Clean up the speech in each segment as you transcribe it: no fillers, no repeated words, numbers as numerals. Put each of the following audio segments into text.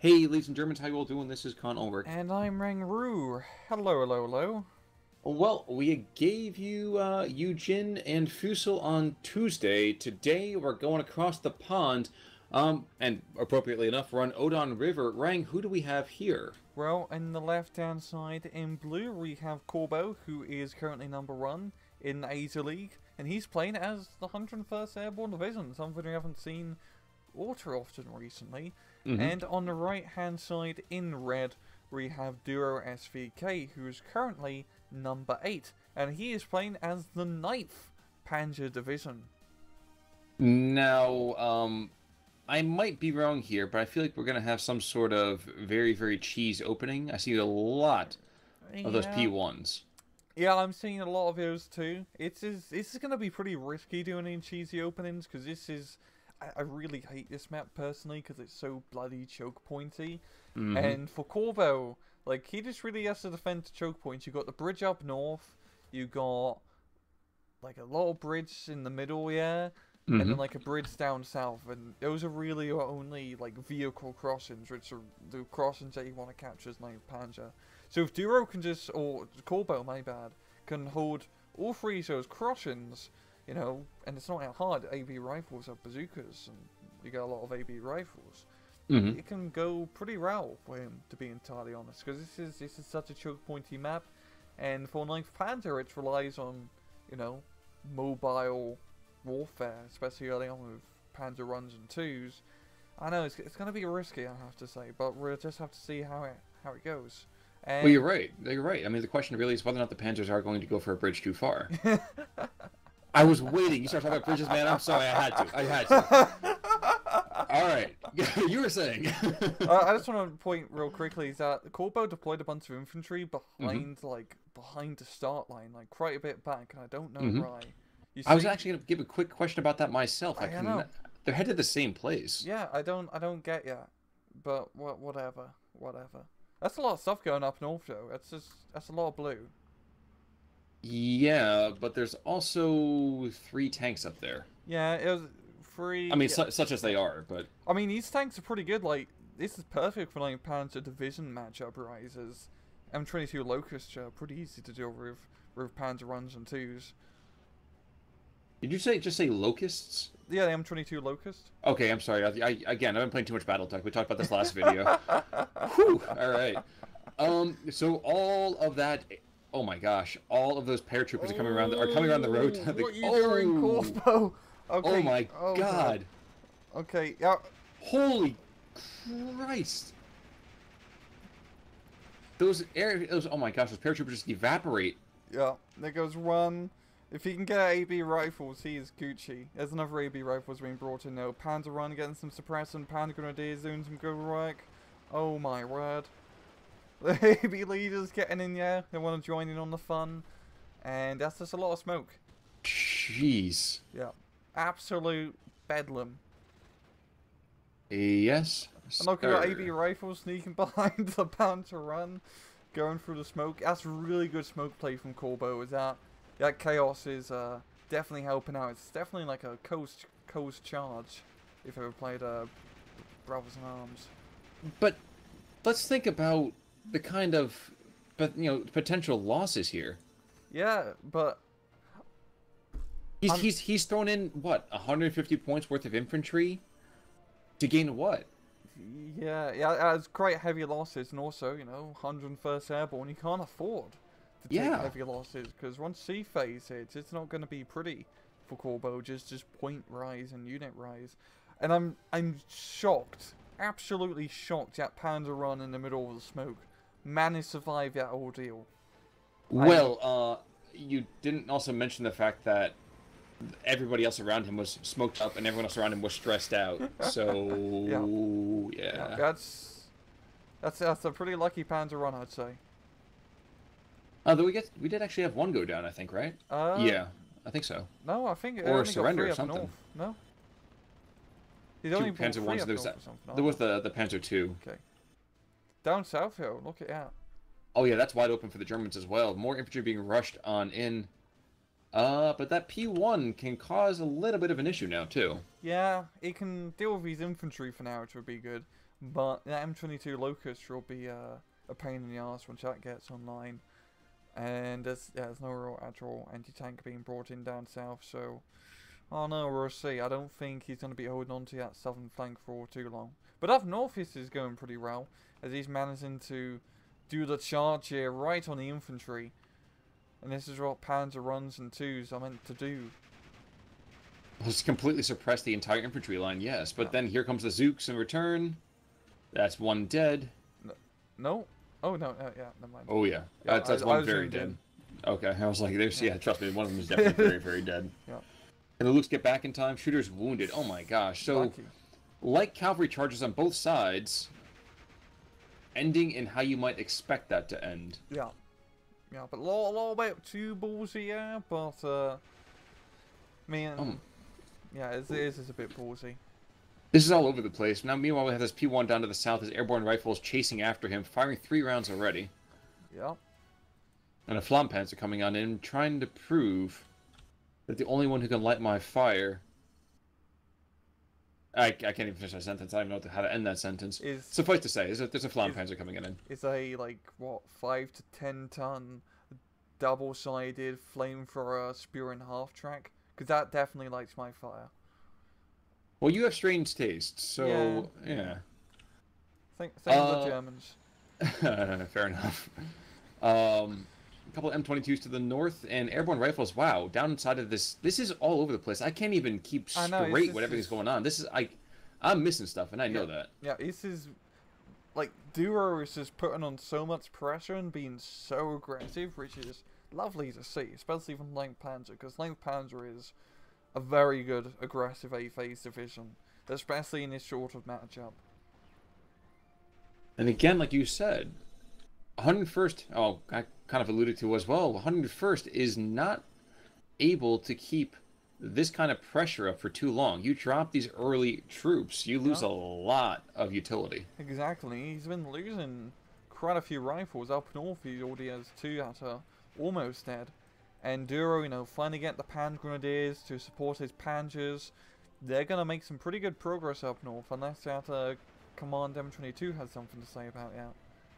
Hey, ladies and Germans, how you all doing? This is Con Ulrich. And I'm Rangru. Hello, hello, hello. Well, we gave you Eugene and Fusel on Tuesday. Today, we're going across the pond, and appropriately enough, we're on Odon River. Rang, who do we have here? Well, in the left-hand side in blue, we have Corbeau, who is currently #1 in the Asia League, and he's playing as the 101st Airborne Division, something we haven't seen all too often recently. And on the right-hand side in red, we have DuroSVK, who is currently #8, and he is playing as the 9th Panzer Division. Now, I might be wrong here, but I feel like we're going to have some sort of very, very cheese opening. I see a lot of those P1s. Yeah, I'm seeing a lot of those too. This is going to be pretty risky doing any cheesy openings, because this is... I really hate this map personally, because it's so bloody choke pointy. And for Corbeau, like, he just really has to defend choke points. You got the bridge up north, you got like a little bridge in the middle, yeah, and then like a bridge down south, and those are really your only like vehicle crossings, which are the crossings that you want to capture as 9th Panzer. So if Duro can just, or Corbeau, my bad, can hold all three of those crossings, you know, and it's not that hard. AB rifles are bazookas, and you get a lot of AB rifles. It can go pretty well for him, to be entirely honest, because this is such a choke pointy map, and for 9th Panzer, it relies on, you know, mobile warfare, especially early on with Panzer 1s and 2s. I know it's going to be risky, I have to say, but we'll just have to see how it goes. And Well, you're right. You're right. I mean, the question really is whether or not the Panzers are going to go for a bridge too far. I was waiting. You started talking about bridges, man. I'm sorry. I had to. All right. You were saying. I just want to point real quickly is that Corbeau deployed a bunch of infantry behind behind the start line, like quite a bit back, and I don't know why. You see? I was actually going to give a quick question about that myself. I know. They're headed the same place. Yeah, I don't get ya, but whatever. That's a lot of stuff going up north, though. That's a lot of blue. Yeah, but there's also 3 tanks up there. Yeah, it was 3. I mean, such as they are, but... I mean, these tanks are pretty good. Like, this is perfect for like Panzer Division matchup rises. M22 Locusts are pretty easy to deal with Panzer 1s and 2s. Did you just say locusts? Yeah, the M22 Locust. Okay, I'm sorry. Again, I've been playing too much BattleTech. We talked about this last video. Whew, all right. So all of that... Oh my gosh! All of those paratroopers are coming around the road. What are you doing, Corbeau? Okay. Oh my god! Okay. Yeah. Holy Christ! Those oh my gosh! Those paratroopers just evaporate. Yeah. There goes one. If he can get AB rifles, he is Gucci. There's another AB rifles being brought in now. Panzer Run getting some suppressant. Panzer Grenadiers doing some good work. Oh my word. The AB leaders getting in there. They want to join in on the fun. And that's just a lot of smoke. Jeez. Yeah. Absolute bedlam. Yes. And look at your AB rifles sneaking behind the Panzer Run. Going through the smoke. That's really good smoke play from Corbeau. Is that chaos is definitely helping out. It's definitely like a coast charge. If you ever played Brothers in Arms. But let's think about the kind of, potential losses here. Yeah, but he's thrown in what 150 points worth of infantry to gain what? Yeah, it's quite heavy losses, and also 101st Airborne. You can't afford to take heavy losses because once C phase hits, it's not going to be pretty for Corbeau. Just point rise and unit rise, and I'm shocked. Absolutely shocked at Panzer Run in the middle of the smoke managed to survive that ordeal. Well, you didn't also mention the fact that everybody else around him was smoked up and everyone else around him was stressed out. So yeah. That's a pretty lucky Panzer Run, I'd say. Though we did actually have one go down, I think, right? Yeah, I think so. No, I think it or only surrender got or 3 up something. north. No. He's Two only brought Panzer 3 ones. up There was north or something. there was the Panzer II. Okay. Down south hill, look at that. Oh yeah, that's wide open for the Germans as well. More infantry being rushed on in. But that P1 can cause a little bit of an issue now too. Yeah, it can deal with his infantry for now, which would be good. But the M22 Locust will be a pain in the ass once that gets online. And there's no real actual anti-tank being brought in down south, so... Oh no, we'll see. I don't think he's going to be holding on to that southern flank for too long. But up north, this is going pretty well, as he's managing to do the charge here right on the infantry. And this is what Panzer runs and twos are meant to do. Well, it's completely suppressed the entire infantry line, yes. But then here comes the Zooks in return. That's one dead. No? Oh, no, yeah, never mind. Oh, yeah. That's one very dead. Okay, I was like, yeah, trust me, one of them is definitely very, very dead. Yeah. And the Lukes get back in time. Shooter's wounded. Oh, my gosh. So, like cavalry charges on both sides, ending in how you might expect that to end. Yeah. Yeah, but a little bit too ballsy, yeah, but, man, yeah, it is a bit ballsy. This is all over the place. Now, meanwhile, we have this P1 down to the south. His airborne rifles chasing after him, firing 3 rounds already. Yeah. And a Flampanzer coming on in, trying to prove that the only one who can light my fire... I can't even finish that sentence. I don't know how to end that sentence. Suffice to say, there's a Flampanzer coming in. It's a, like, what, 5 to 10 ton double-sided flamethrower spear and half-track? Because that definitely lights my fire. Well, you have strange tastes, so, yeah. Same as the Germans. Fair enough. A couple of M22s to the north, and airborne rifles, wow, down inside of this. This is all over the place. I can't even keep straight what everything's going on. This is, I'm missing stuff, and I know that. Yeah, this is, like, Duro is just putting on so much pressure and being so aggressive, which is lovely to see, especially from Light Panzer, because Light Panzer is a very good aggressive A-phase division, especially in this sort of matchup. And again, like you said, 101st, I kind of alluded to as well, 101st is not able to keep this kind of pressure up for too long. You drop these early troops, you lose a lot of utility. Exactly. He's been losing quite a few rifles. Up north, he already has 2 that are almost dead. And Duro, finally get the Pan Grenadiers to support his Panzers. They're going to make some pretty good progress up north, unless that Command M22 has something to say about that.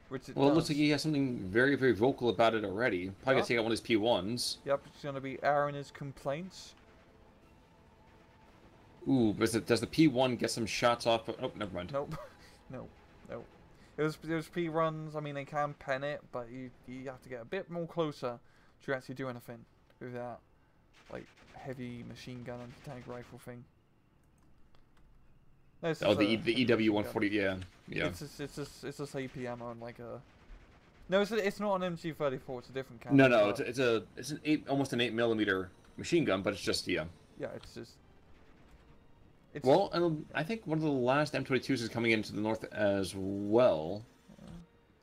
Which it does. It looks like he has something very, very vocal about it already. Probably going to take out one of his P1s. Yep, it's going to be airing his complaints. Ooh, does the P1 get some shots off? Oh, never mind. Nope. Nope. Those P-runs, I mean, they can pen it, but you have to get a bit more closer to actually do anything with that, like, heavy machine gun anti-tank rifle thing. No, the EW-140, yeah. It's just APM on like a... No, it's not an MG34, it's a different cannon. No, it's almost an 8mm machine gun, but it's just, Yeah, it's just... Well, and I think one of the last M22s is coming into the north as well.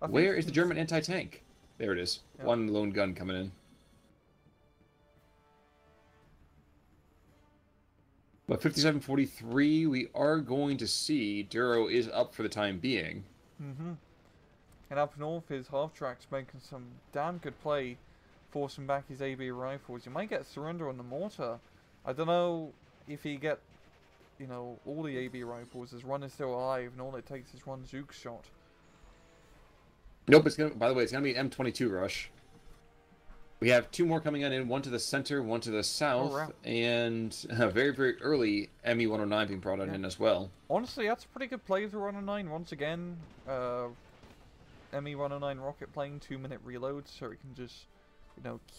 Where is the German anti-tank? There it is. Yeah. One lone gun coming in. But 57-43, we are going to see Duro is up for the time being. Mm-hmm. And up north, his half-track's making some damn good play, forcing back his AB rifles. You might get surrender on the mortar. I don't know if he get, all the AB rifles. His run is still alive, and all it takes is one Zook shot. Nope, by the way, it's gonna be an M22 rush. We have 2 more coming in, one to the center, one to the south, and a very, very early ME-109 being brought in as well. Honestly, that's a pretty good play for 109. Once again, ME-109 rocket plane, 2-minute reload, so it can just,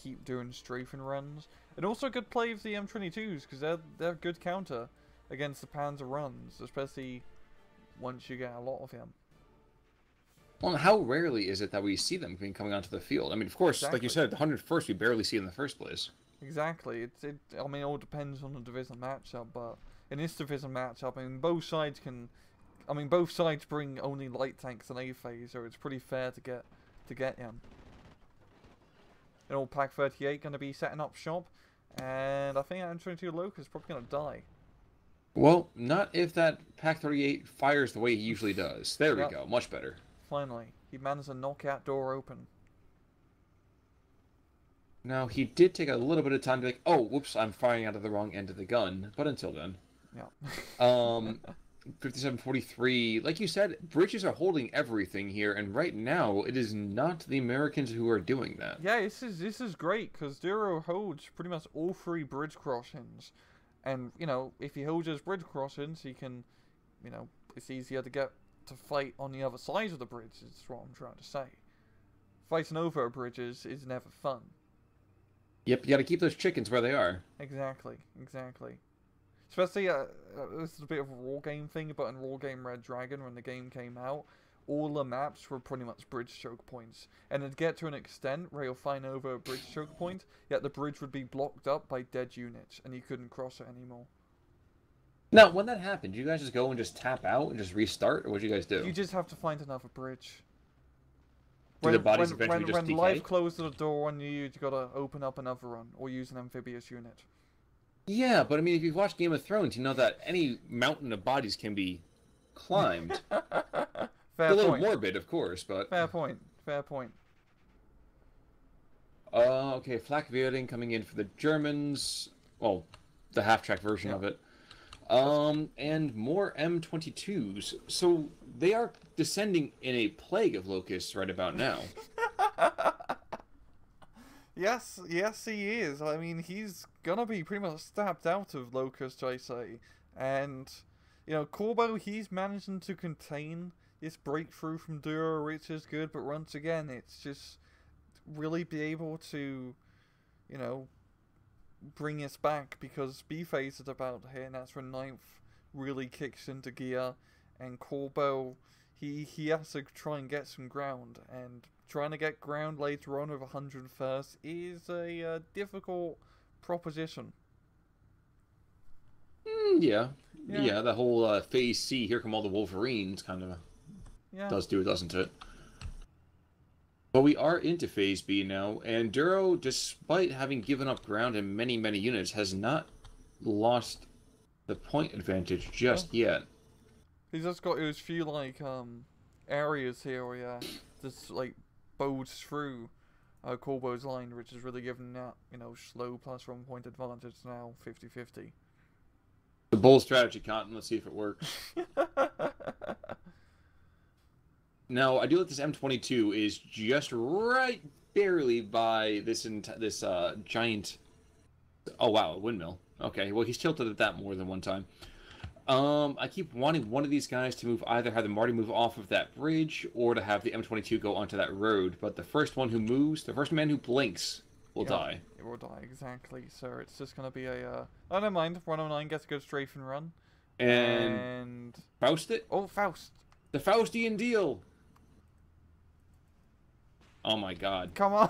keep doing strafing runs. And also good play of the M22s, because they're good counter against the Panzer runs, especially once you get a lot of them. Well, how rarely is it that we see them coming onto the field? I mean, of course, like you said, the 101st we barely see in the first place. Exactly. It all depends on the division matchup, but in this division matchup, both sides bring only light tanks and A-phase, so it's pretty fair to get him. And all Pack 38 going to be setting up shop, and I think that M22 Locust is probably going to die. Well, not if that Pack 38 fires the way he usually does. There we go. Much better. Finally, he managed to knock that door open. Now, he did take a little bit of time to oh, whoops, I'm firing out of the wrong end of the gun. But until then. Yeah. 57-43. Like you said, bridges are holding everything here, and right now it is not the Americans who are doing that. Yeah, this is great because Duro holds pretty much all three bridge crossings, and if he holds his bridge crossings, he can, it's easier to get to fight on the other side of the bridge. Is what I'm trying to say. Fighting over bridges is never fun. Yep, you got to keep those chickens where they are. Exactly. Especially, this is a bit of a raw game thing, but in raw game Red Dragon, when the game came out, all the maps were pretty much bridge choke points. And it'd get to an extent where you'll find over a bridge choke point, yet the bridge would be blocked up by dead units, and you couldn't cross it anymore. Now, when that happened, did you guys just go and just tap out and just restart, or what did you guys do? You just have to find another bridge. Do the bodies eventually just decay? When life closes the door on you, you gotta open up another run, or use an amphibious unit. Yeah, but I mean, if you've watched Game of Thrones, you know that any mountain of bodies can be climbed. Fair a little point. morbid, of course, but... Fair point. Okay, flak Veering coming in for the Germans. Well, the half-track version of it. And more M22s. So they are descending in a plague of locusts right about now. Yes, he is. I mean, he's gonna be pretty much stabbed out of Locust, I say. And, Corbeau, he's managing to contain this breakthrough from Duro, which is good, but once again, it's just really be able to, bring us back, because B-Phase is about to hit, and that's when 9th really kicks into gear, and Corbeau, he has to try and get some ground, and trying to get ground later on with 101st is a difficult proposition. Yeah, the whole Phase C, here come all the Wolverines, kind of does do it, doesn't it? But we are into Phase B now, and Duro, despite having given up ground in many, many units, has not lost the point advantage just yet. He's just got those few, areas here where, just, bows through Corbeau's line, which is really giving that, slow plus 1 point advantage now, 50-50. The bold strategy, Cotton. Let's see if it works. Now, I do like this M22 is just right barely by this giant... Oh, wow, a windmill. Okay, well, he's tilted at that more than one time. I keep wanting one of these guys to move, either have the Marty move off of that bridge, or to have the M22 go onto that road. But the first one who moves, the first man who blinks, will die. It will die, exactly. So it's just going to be a... I don't mind if 109 gets a good strafe and run. And... Faust it? Oh, Faust. The Faustian deal! Oh my god. Come on!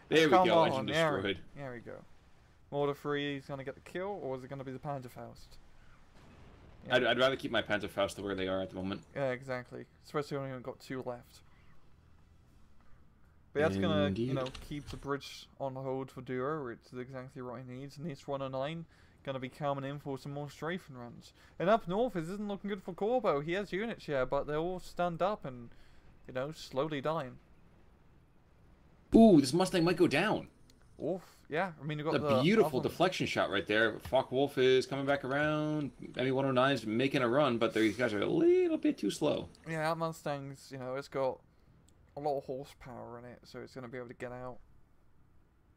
There we go, engine destroyed. There we go. Mortar 3 is going to get the kill, or is it going to be the Panzerfaust? Yeah. I'd rather keep my Panzerfaust where they are at the moment. Yeah, exactly. Especially when we've got 2 left. But that's going to, keep the bridge on hold for Duro, which is exactly what he needs. And this 109 going to be coming in for some more strafing runs. And up north, this isn't looking good for Corbeau. He has units here, but they're all stunned up and, slowly dying. Ooh, this Mustang might go down. Oof, yeah. I mean, you've got the beautiful deflection shot right there. Focke-Wulf is coming back around. ME-109 is making a run, but these guys are a little bit too slow. Yeah, that Mustang's, it's got a lot of horsepower in it, so it's going to be able to get out.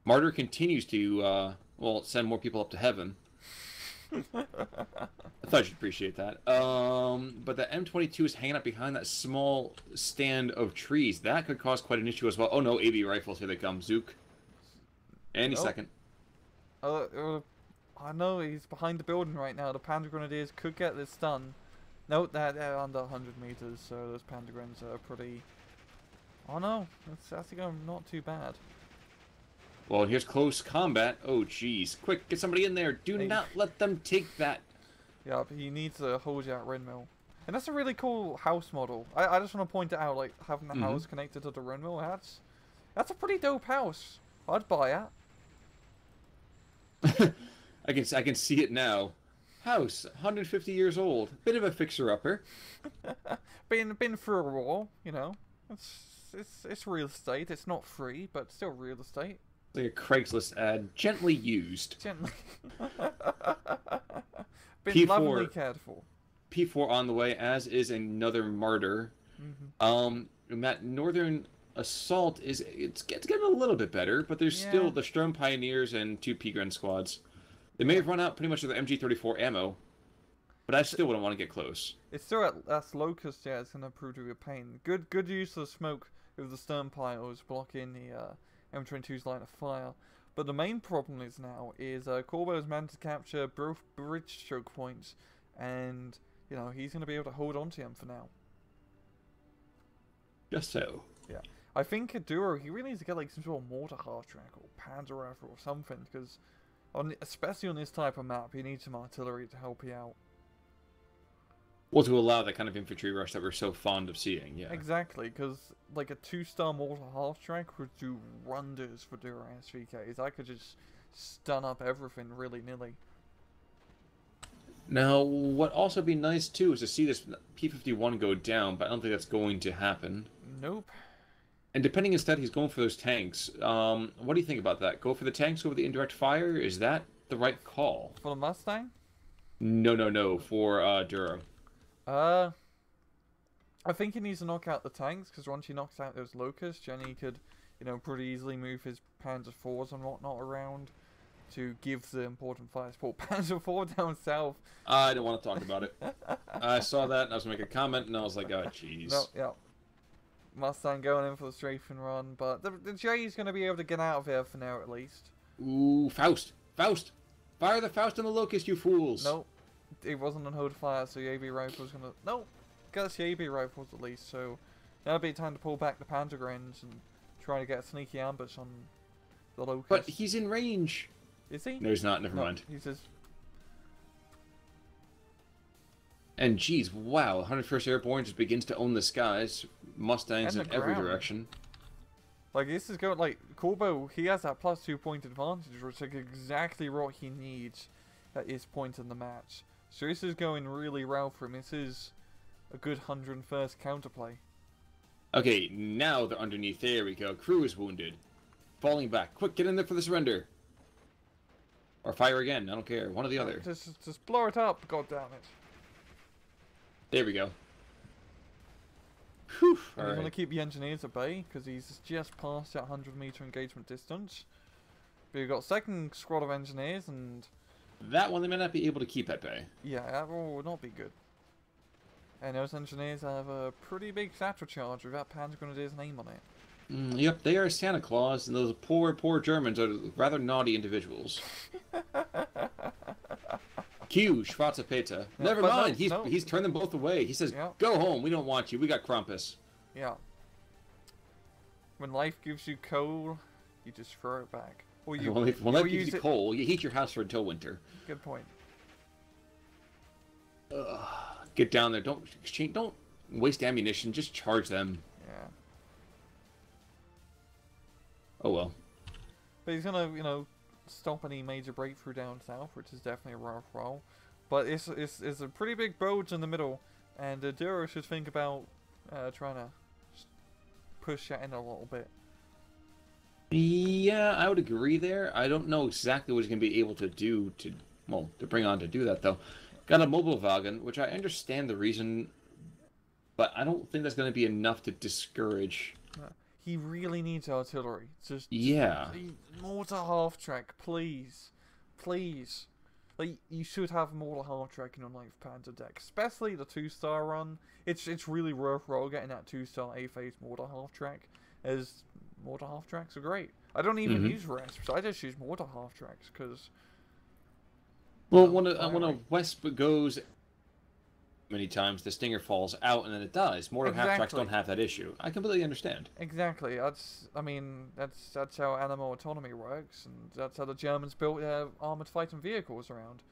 Martyr continues to, send more people up to heaven. I thought you'd appreciate that. But the M22 is hanging up behind that small stand of trees. That could cause quite an issue as well. Oh no, AB rifles, here they come. Zook. Any second. I know, he's behind the building right now. The Panda Grenadiers could get this done. No, they're under 100 meters, so those Panda Grens are pretty... Oh no, it's actually going not too bad. Well, here's close combat. Oh, jeez. Quick, get somebody in there. Do not let them take that. Yeah, but he needs to hold you at windmill. And that's a really cool house model. I just want to point it out, having the house connected to the windmill. That's a pretty dope house. I'd buy it. I can see it now. House, 150 years old. Bit of a fixer-upper. been through a war, It's real estate. It's not free, but still real estate. Like a Craigslist ad, gently used. Been lovingly cared for. P4 on the way, as is another Martyr. And that Northern Assault it's getting a little bit better, but there's still the Sturm Pioneers and 2 Peagren squads. They may have run out pretty much of the MG34 ammo, but I still wouldn't want to get close. It's still at that's Locust, yeah, it's gonna prove to be a pain. Good use of smoke with the Sturm Pios blocking the M22's line of fire. But the main problem is now Corbeau's managed to capture both bridge choke points, and you know he's gonna be able to hold on to him for now. Just so. Yeah, I think at Duro he really needs to get like some sort of mortar half track or panzer rifle or something, because especially on this type of map, you need some artillery to help you out. Well, to allow that kind of infantry rush that we're so fond of seeing, yeah. Exactly, because like a 2-star mortar half track would do wonders for DuroSVKs. I could just stun up everything willy-nilly. Now, what also be nice too is to see this P-51 go down, but I don't think that's going to happen. Nope. And depending instead, he's going for those tanks. What do you think about that? Go for the tanks over the indirect fire? Is that the right call? For the Mustang? No. For Duro. I think he needs to knock out the tanks, because once he knocks out those Locusts, Jenny could, you know, pretty easily move his Panzer IVs and whatnot around to give the important fire support. Panzer IV down south. I don't want to talk about it. I saw that, and I was going to make a comment, and I was like, oh, jeez. No, yeah. Mustang going in for the strafing run, but the J's going to be able to get out of here for now, at least. Ooh, Faust! Faust! Fire the Faust on the Locust, you fools! Nope. It wasn't on hold fire, so the AB rifle's gonna... Nope! Got us the AB rifles at least, so... That'll be time to pull back the Panzergrens and try to get a sneaky ambush on the Locust. But he's in range! Is he? No, he's not. Never mind. He's just... And geez, wow, 101st Airborne just begins to own the skies. Mustangs in every direction. Like, this is going, like, Corbeau, he has that +2 point advantage, which is like exactly what he needs at this point in the match. So this is going really well for him. This is a good 101st counterplay. Okay, now they're underneath. There we go. Crew is wounded. Falling back. Quick, get in there for the surrender. Or fire again. I don't care. One or the other. Just blow it up, god damn it. There we go. Whew. And he's going to keep the engineers at bay, because he's just past that 100-meter engagement distance. But you've got second squad of engineers, and... That one they may not be able to keep at bay. Yeah, that will not be good. And those engineers have a pretty big satchel charge with that Panzer Grenadier's name on it. Yep, they are Santa Claus, and those poor Germans are rather naughty individuals. Q, Schwarzepeta. Yeah, Never mind, he's turned them both away. He says, go home, we don't want you, we got Krampus. Yeah. When life gives you coal, you just throw it back. Or you, when life gives you coal, you heat your house for until winter. Good point. Get down there, don't waste ammunition, just charge them. Yeah. Oh well. But he's gonna, you know, stop any major breakthrough down south, which is definitely a rough roll. But it's a pretty big bulge in the middle, and Duro should think about trying to push that in a little bit. Yeah, I would agree there. I don't know exactly what he's going to be able to do to bring on to do that, though. Got a mobile wagon, which I understand the reason, but I don't think that's going to be enough to discourage. He really needs artillery. Just mortar half track, please, please. Like, you should have mortar half tracking on like Panzer deck, especially the 2-star run. It's really rough roll getting that 2-star A-phase mortar half track, as mortar half tracks are great. I don't even use resps. I just use mortar half tracks because. Well, when a Wesp goes many times, the Stinger falls out and then it dies. Mortar half tracks don't have that issue. I completely understand. Exactly. That's how animal autonomy works, and that's how the Germans built their armored fighting vehicles around.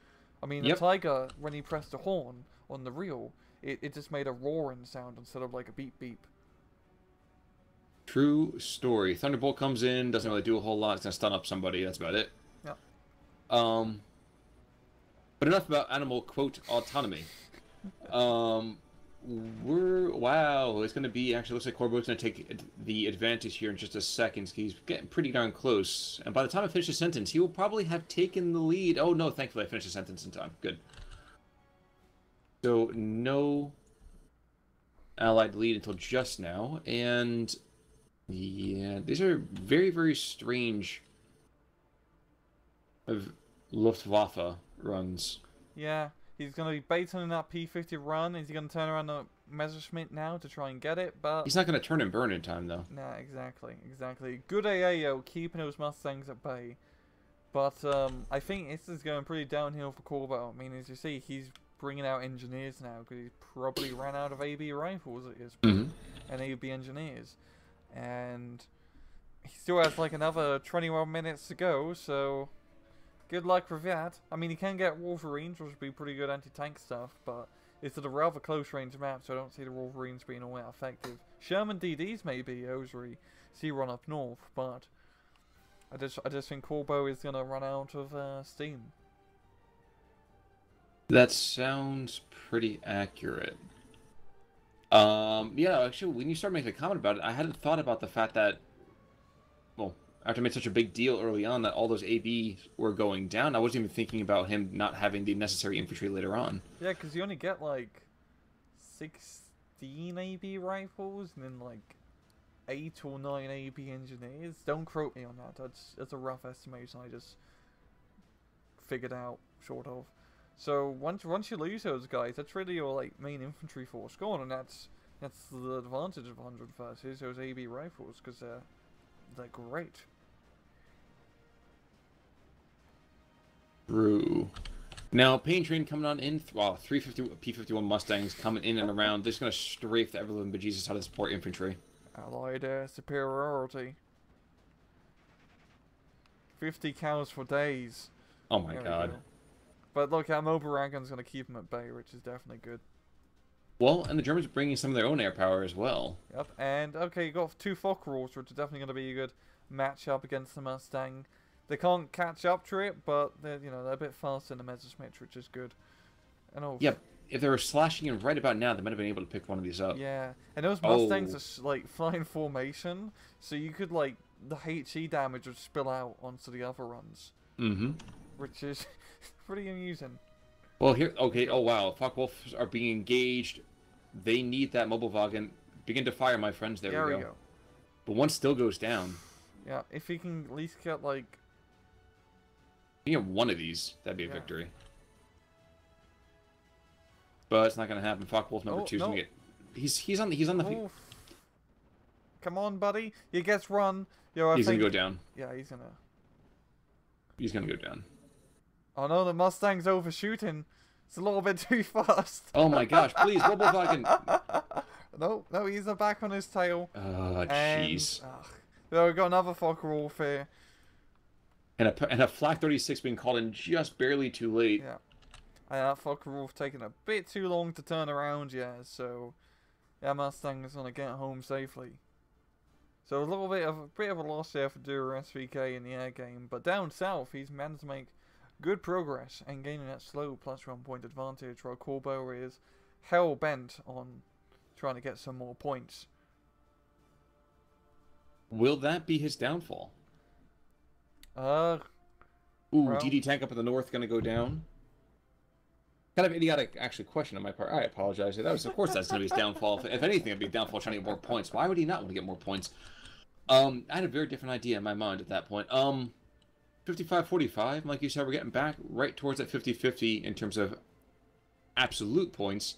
I mean, the Tiger, when he pressed the horn on the reel, it just made a roaring sound instead of like a beep beep. True story. Thunderbolt comes in, doesn't really do a whole lot. It's gonna stun up somebody. That's about it. Yeah. But enough about animal quote autonomy. Wow. It's gonna be actually looks like Corbeau's gonna take the advantage here in just a second. He's getting pretty darn close, and by the time I finish the sentence, he will probably have taken the lead. Oh no! Thankfully, I finished the sentence in time. Good. So no Allied lead until just now, and yeah, these are very, very strange of Luftwaffe runs. Yeah, he's going to be baiting in that P-50 run. Is he going to turn around the Messerschmitt now to try and get it? But He's not going to turn and burn in time, though. nah, exactly, exactly. Good AAO, keeping those Mustangs at bay. But I think this is going pretty downhill for Corbeau. I mean, as you see, he's bringing out engineers now because he's probably ran out of AB rifles at this point and AB engineers. And he still has like another 21 minutes to go, so good luck with that. I mean, he can get Wolverines, which would be pretty good anti-tank stuff, but it's at a rather close-range map, so I don't see the Wolverines being all that effective. Sherman DDs maybe, Osary, see run up north, but I just think Corbeau is gonna run out of steam. That sounds pretty accurate. Yeah, actually, when you start making a comment about it, I hadn't thought about the fact that, well, after I made such a big deal early on that all those AB were going down, I wasn't even thinking about him not having the necessary infantry later on. Yeah, because you only get like 16 AB rifles and then like 8 or 9 AB engineers. Don't quote me on that. That's a rough estimation I just figured out, sort of. So once you lose those guys, that's really your like main infantry force gone, and that's the advantage of 100 versus those AB rifles, because they're great. True. Now, Pain Train coming on in, well, 350 P-51 Mustangs coming in and around. They're just going to strafe the ever-living bejesus out of support infantry. Allied superiority. 50 cows for days. Oh my god. But look, our mobile Ragon's going to keep them at bay, which is definitely good. Well, and the Germans are bringing some of their own air power as well. Yep, and okay, you got 2 Focke-Wulfs, which are definitely going to be a good match-up against the Mustang. They can't catch up to it, but they're a bit faster than the Messerschmitt, which is good. And yep, if they were slashing in right about now, they might have been able to pick one of these up. Yeah, and those Mustangs are like flying formation, so you could like the HE damage would spill out onto the other runs. Which is pretty amusing. Well, here, okay, oh wow, Focke-Wulfs are being engaged. They need that mobile wagon. Begin to fire, my friends. There we go. But one still goes down. Yeah, if he can at least get like... If you get one of these, that'd be a victory. But it's not going to happen. Focke-Wulf number 2 is going to get... He's on the... Come on, buddy. He gets run. Yo, he's going to go down. Yeah, he's going to... He's going to go down. Oh no, the Mustang's overshooting. It's a little bit too fast. Oh my gosh, please, mobile wagon. No, he's back on his tail. Oh, jeez. We've got another Focke-Wulf here. And a Flak 36 being called in just barely too late. Yeah. And that Focke-Wulf taking a bit too long to turn around, yeah, so... Yeah, Mustang is going to get home safely. So a bit of a loss there for DuroSVK in the air game, but down south he's managed to make good progress and gaining that slow +1 point advantage, while Corbeau is hell bent on trying to get some more points. Will that be his downfall? Well, DD tank up in the north going to go down. Kind of idiotic, actually, question on my part. I apologize. Of course, that's going to be his downfall. If anything, it'd be a downfall trying to get more points. Why would he not want to get more points? I had a very different idea in my mind at that point. 55-45, like you said, we're getting back right towards that 50-50 in terms of absolute points.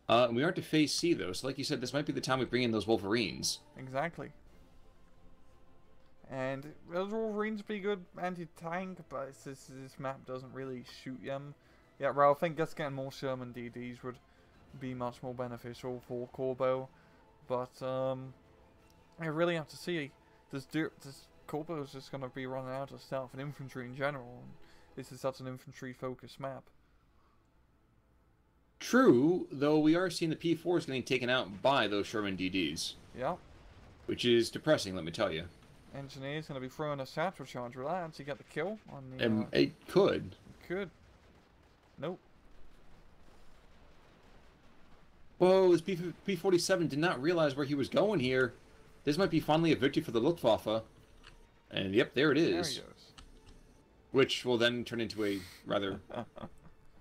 We aren't to phase C, though, so like you said, this might be the time we bring in those Wolverines. Exactly. And those Wolverines be good anti-tank, but this map doesn't really shoot them. Yeah, well, I think just getting more Sherman DDs would be much more beneficial for Corbeau. But, I really have to see. This Corbeau is just going to be running out of stuff and infantry in general. And this is such an infantry-focused map. True, though we are seeing the P4s getting taken out by those Sherman DDs. Yeah. Which is depressing, let me tell you. Engineer's going to be throwing a satchel charge. Will that actually get the kill on the... it could. It could. Nope. Whoa, this P-47 did not realize where he was going here. This might be finally a victory for the Luftwaffe. And yep, there it is. There he goes. Which will then turn into a rather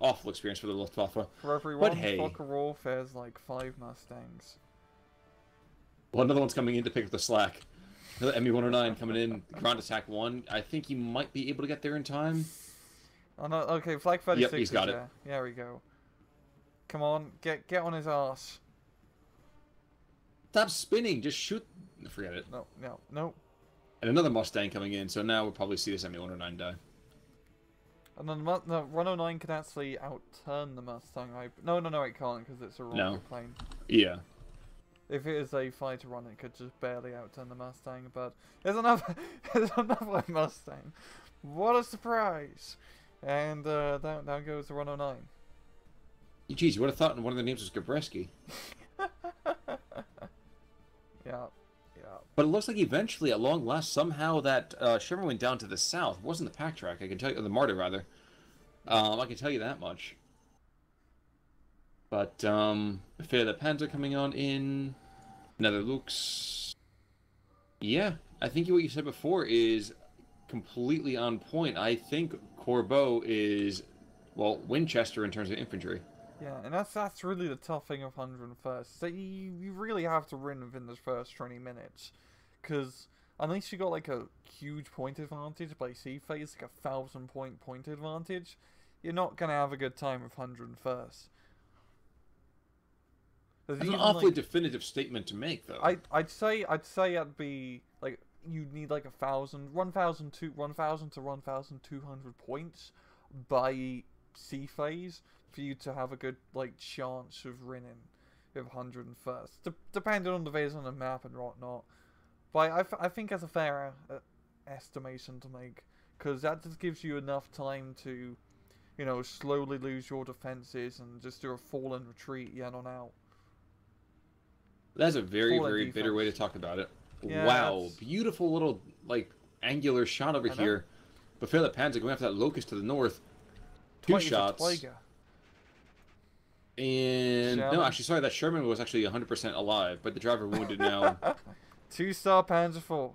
awful experience for the Luftwaffe. For every But one hey. Fokker there's like 5 Mustangs. Well, another one's coming in to pick up the slack. Another ME-109 coming in, ground attack 1. I think he might be able to get there in time. Oh no, okay, Flag 36 Yep, he's got is it. there. There we go. Come on, get on his ass. Stop spinning, just shoot. Forget it. No. And another Mustang coming in, so now we'll probably see this ME-109 die. And then the 109 can actually outturn the Mustang. No, it can't because it's a rocket plane. Yeah. If it is a fighter run, it could just barely outturn the Mustang. But there's another Mustang. What a surprise! And down goes the 109. Geez, you would have thought one of the names was Gabreski. Yeah. But it looks like eventually, at long last, somehow that Sherman went down to the south. It wasn't the pack track, I can tell you, or the Martyr, rather. I can tell you that much. But, Fear the Panzer coming on in. Another Lux. Yeah, I think what you said before is completely on point. I think Corbeau is, well, Winchester in terms of infantry. Yeah, and that's really the tough thing of 101st. So you really have to win within the first 20 minutes. Because unless you got like a huge point advantage by sea phase, like a 1,000 point advantage, you're not going to have a good time with 101st. That's an awfully definitive statement to make, though. I'd say it'd be like you'd need like 1,000 to 1,200 points by sea phase for you to have a good like chance of winning with 101st, depending on the phase on the map and whatnot. But I think that's a fair estimation to make, because that just gives you enough time to, you know, slowly lose your defenses and just do a fall and retreat yen on out. That's a very bitter way to talk about it. Yeah, wow, beautiful little like angular shot over here. But Fear the Panzer going after that Locust to the north. Two shots. And Sherman. No, actually, sorry, that Sherman was actually 100% alive, but the driver wounded now. 2-star Panzer IV.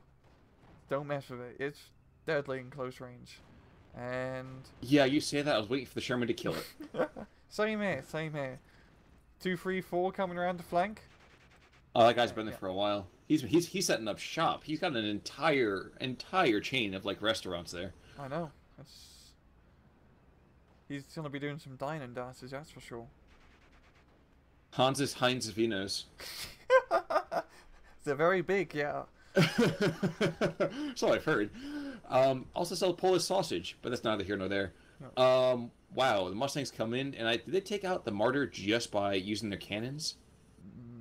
Don't mess with it. It's deadly in close range. And yeah, you say that. I was waiting for the Sherman to kill it. Same here. 234 coming around the flank. Oh, that guy's been there for a while. He's setting up shop. He's got an entire chain of like restaurants there. I know. He's gonna be doing some dining dances, that's for sure. Hans's Heinz Vinos. They're very big, yeah. So I've heard. Also sell Polish sausage, but that's neither here nor there. No. Wow, the Mustangs come in, and did they take out the Martyr just by using their cannons?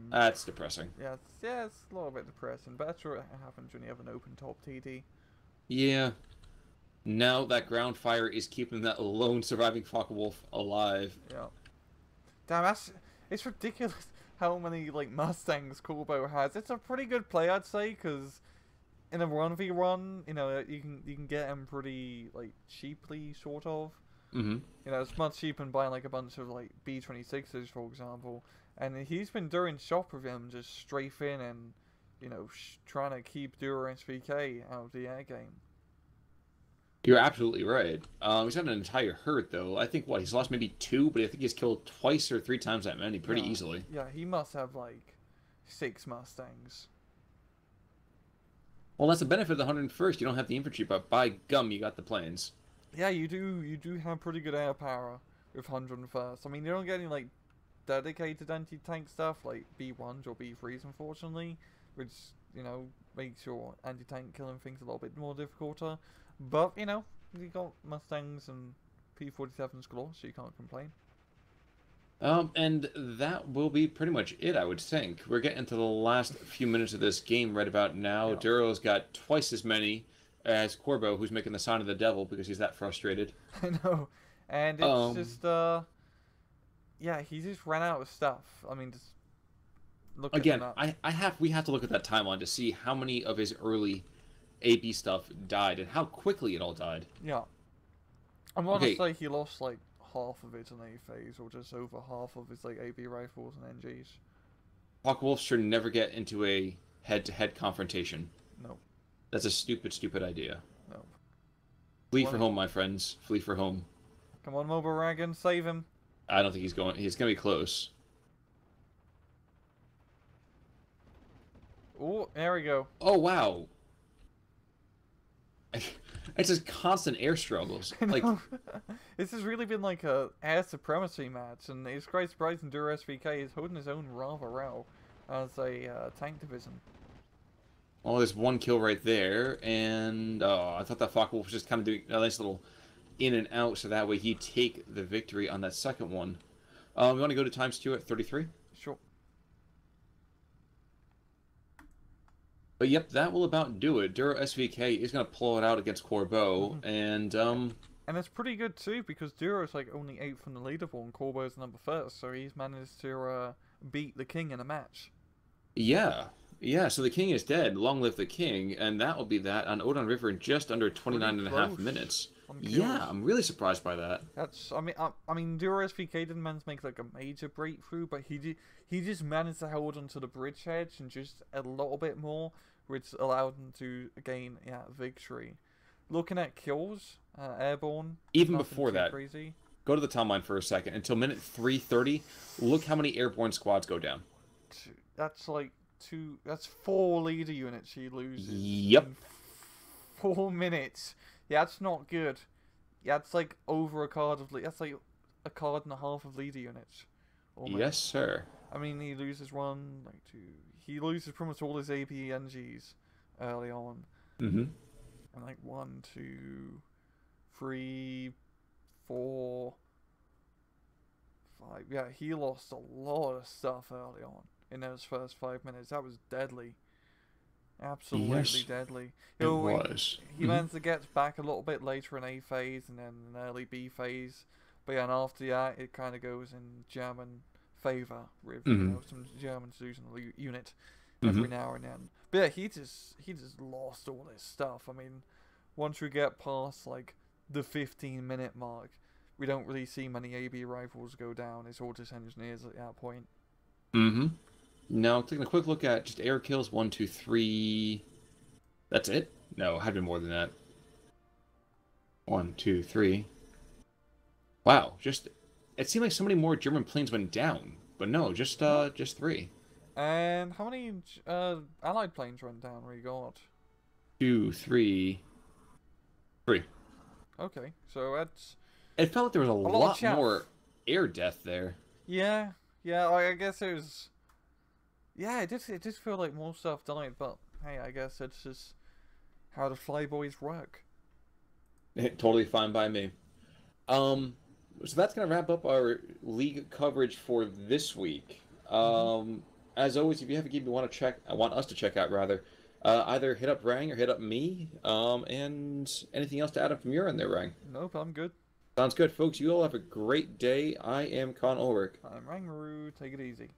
That's depressing. Yeah, it's a little bit depressing, but that's what happens when you have an open-top TD. Yeah. Now that ground fire is keeping that lone surviving Focke-Wulf alive. Yeah. Damn, it's ridiculous how many like Mustangs Corbeau has. It's a pretty good play, I'd say, because in a 1v1, you know, you can get him pretty like cheaply, sort of. Mm-hmm. You know, it's much cheaper than buying like a bunch of like B-26s, for example. And he's been doing shop with him, just strafing and, you know, trying to keep DuroSVK out of the air game. You're absolutely right. He's got an entire herd, though. I think, he's lost maybe 2, but I think he's killed twice or 3 times that many pretty easily. Yeah, he must have, like, 6 Mustangs. Well, that's the benefit of the 101st. You don't have the infantry, but by gum, you got the planes. Yeah, you do have pretty good air power with 101st. I mean, you don't get any, like, dedicated anti-tank stuff like B1s or B3s, unfortunately, which, you know, makes your anti-tank killing things a little bit more difficult. But, you know, you got Mustangs and P-47s galore, so you can't complain. And that will be pretty much it, I would think. We're getting to the last few minutes of this game right about now. Yeah. Duro's got twice as many as Corbeau, who's making the sign of the devil because he's that frustrated. I know. And it's just, yeah, he just ran out of stuff. I mean, just look again. We have to look at that timeline to see how many of his early AB stuff died and how quickly it all died. Yeah, I want to say he lost like half of it in A phase, or just over half of his like AB rifles and NGs. Focke-Wulf should never get into a head-to-head confrontation. No, that's a stupid idea. No. Flee for home, my friends. Flee for home. Come on, Mobile Dragon, save him. I don't think he's going to be close. Oh, there we go. Oh, wow. It's just constant air struggles. Like, this has really been like a air supremacy match, and it's quite surprising DuroSVK is holding his own rather well as a tank division. well, there's one kill right there, and I thought that Focke was just kind of doing a nice little in and out, so that way he'd take the victory on that second one. We want to go to ×2 at 33? Sure. But yep, that will about do it. DuroSVK is going to pull it out against Corbeau, and it's pretty good too, because Duro's like only 8th on the leaderboard, and Corbeau's number 1st, so he's managed to beat the king in a match. Yeah. Yeah, so the king is dead. Long live the king, and that will be that on Odon River in just under 29.5 minutes. Yeah, I'm really surprised by that. That's, I mean, DuroSVK didn't manage to make like a major breakthrough, but he just managed to hold onto the bridgeheads and just a little bit more, which allowed him to gain victory. Looking at kills, airborne. Even before that, crazy. Go to the timeline for a second. Until minute 3:30, look how many airborne squads go down. That's like that's 4 leader units he loses. Yep. In 4 minutes. Yeah, that's not good. Yeah, it's like over a card of that's like a card and a half of leader units. Almost. Yes, sir. I mean, he loses 1, like 2. He loses pretty much all his APNGs early on. Mm-hmm. And like 1, 2, 3, 4, 5. Yeah, he lost a lot of stuff early on in those first 5 minutes. That was deadly. Absolutely deadly. It was. He managed to get back a little bit later in A phase and then an early B phase. But yeah, and after that, it kind of goes in German favour with you know, some Germans losing a unit every now and then. But yeah, he just lost all this stuff. I mean, once we get past like the 15-minute mark, we don't really see many AB rifles go down. It's all just engineers at that point. Now, taking a quick look at just air kills, 1, 2, 3. That's it? No, had been more than that. 1, 2, 3. Wow, just it seemed like so many more German planes went down, but no, just 3. And how many Allied planes went down? We got 2, 3, 3. Okay, so that's. It felt like there was a lot more air death there. Yeah, I guess it was. Yeah, it did feel like more stuff died, but hey, I guess it's just how the flyboys work. Totally fine by me. So that's gonna wrap up our league coverage for this week. As always, if you have a game you want us to check out rather, either hit up Rang or hit up me. And anything else to add up from your end there, Rang? Nope, I'm good. Sounds good, folks. You all have a great day. I am Con Ulrich. I'm Rangaroo. Take it easy.